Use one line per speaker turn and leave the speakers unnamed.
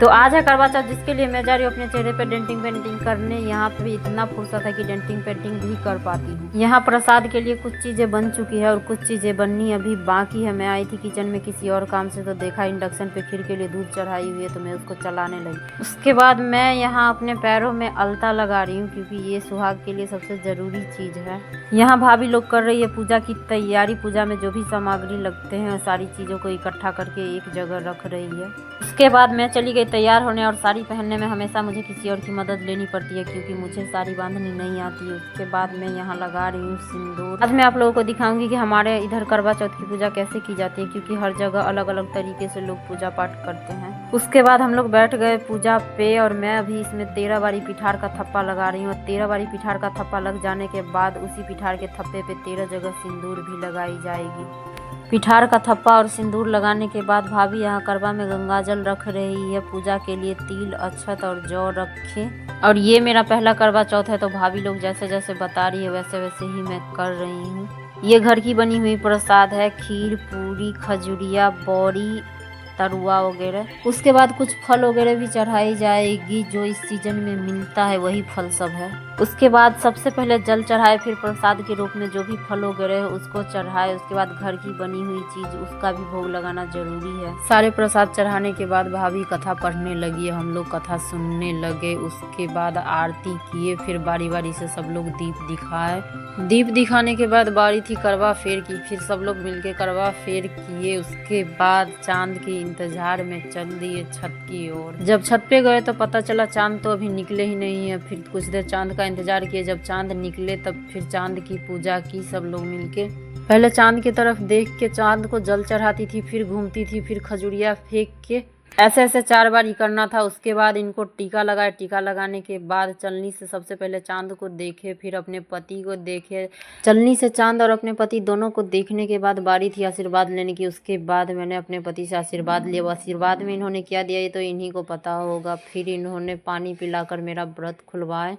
तो आज है करवा चौथ, जिसके लिए मैं जा रही हूँ अपने चेहरे पे डेंटिंग पेंटिंग करने। यहाँ पे भी इतना फुर्सत है कि डेंटिंग पेंटिंग भी कर पाती हूँ। यहाँ प्रसाद के लिए कुछ चीज़ें बन चुकी है और कुछ चीज़ें बननी अभी बाकी है। मैं आई थी किचन में किसी और काम से, तो देखा इंडक्शन पे खीर के लिए दूध चढ़ाई हुई है, तो मैं उसको चलाने लगी। उसके बाद मैं यहाँ अपने पैरों में अलता लगा रही हूँ, क्योंकि ये सुहाग के लिए सबसे ज़रूरी चीज़ है। यहाँ भाभी लोग कर रही है पूजा की तैयारी। पूजा में जो भी सामग्री लगते हैं सारी चीज़ों को इकट्ठा करके एक जगह रख रही है। उसके बाद मैं चली गई तैयार होने, और साड़ी पहनने में हमेशा मुझे किसी और की मदद लेनी पड़ती है, क्योंकि मुझे साड़ी बांधनी नहीं आती है। उसके बाद मैं यहाँ लगा रही हूँ सिंदूर। आज मैं आप लोगों को दिखाऊंगी कि हमारे इधर करवा चौथ की पूजा कैसे की जाती है, क्योंकि हर जगह अलग अलग तरीके से लोग पूजा पाठ करते हैं। उसके बाद हम लोग बैठ गए पूजा पे, और मैं अभी इसमें 13 बारी पिठार का थप्पा लगा रही हूँ। 13 बारी पिठार का थप्पा लग जाने के बाद उसी पिठार के थप्पे पे 13 जगह सिंदूर भी लगाई जाएगी। पिठार का थप्पा और सिंदूर लगाने के बाद भाभी यहाँ करवा में गंगाजल रख रही है। पूजा के लिए तिल, अक्षत और जौ रखे। और ये मेरा पहला करवा चौथ है, तो भाभी लोग जैसे जैसे बता रही है वैसे वैसे ही मैं कर रही हूँ। ये घर की बनी हुई प्रसाद है, खीर, पूरी, खजुरिया, बौरी, तरुआ वगैरह। उसके बाद कुछ फल वगैरह भी चढ़ाई जाएगी, जो इस सीजन में मिलता है वही फल सब है। उसके बाद सबसे पहले जल चढ़ाए, फिर प्रसाद के रूप में जो भी फल वगैरह है उसको चढ़ाए। उसके बाद घर की बनी हुई चीज उसका भी भोग लगाना जरूरी है। सारे प्रसाद चढ़ाने के बाद भाभी कथा पढ़ने लगी, हम लोग कथा सुनने लगे। उसके बाद आरती किए, फिर बारी बारी से सब लोग दीप दिखाए। दीप दिखाने के बाद बारी थी करवा फेर की, फिर सब लोग मिलके करवा फेर किए। उसके बाद चांद के इंतजार में चल दिए छत की ओर। जब छत पे गए तो पता चला चांद तो अभी निकले ही नहीं है। फिर कुछ देर चांद का इंतजार किए, जब चांद निकले तब फिर चांद की पूजा की सब लोग मिलके। पहले चांद की तरफ देख के चांद को जल चढ़ाती थी, फिर घूमती थी, फिर खजुरिया फेंक के ऐसे ऐसे 4 बार ही करना था। उसके बाद इनको टीका लगाए। टीका लगाने के बाद चलनी से सबसे पहले चांद को देखे, फिर अपने पति को देखे। चलनी से चांद और अपने पति दोनों को देखने के बाद बारी थी आशीर्वाद लेने की। उसके बाद मैंने अपने पति से आशीर्वाद लिया। वो आशीर्वाद में इन्होंने क्या दिया ये तो इन्हीं को पता होगा। फिर इन्होंने पानी पिलाकर मेरा व्रत खुलवाए।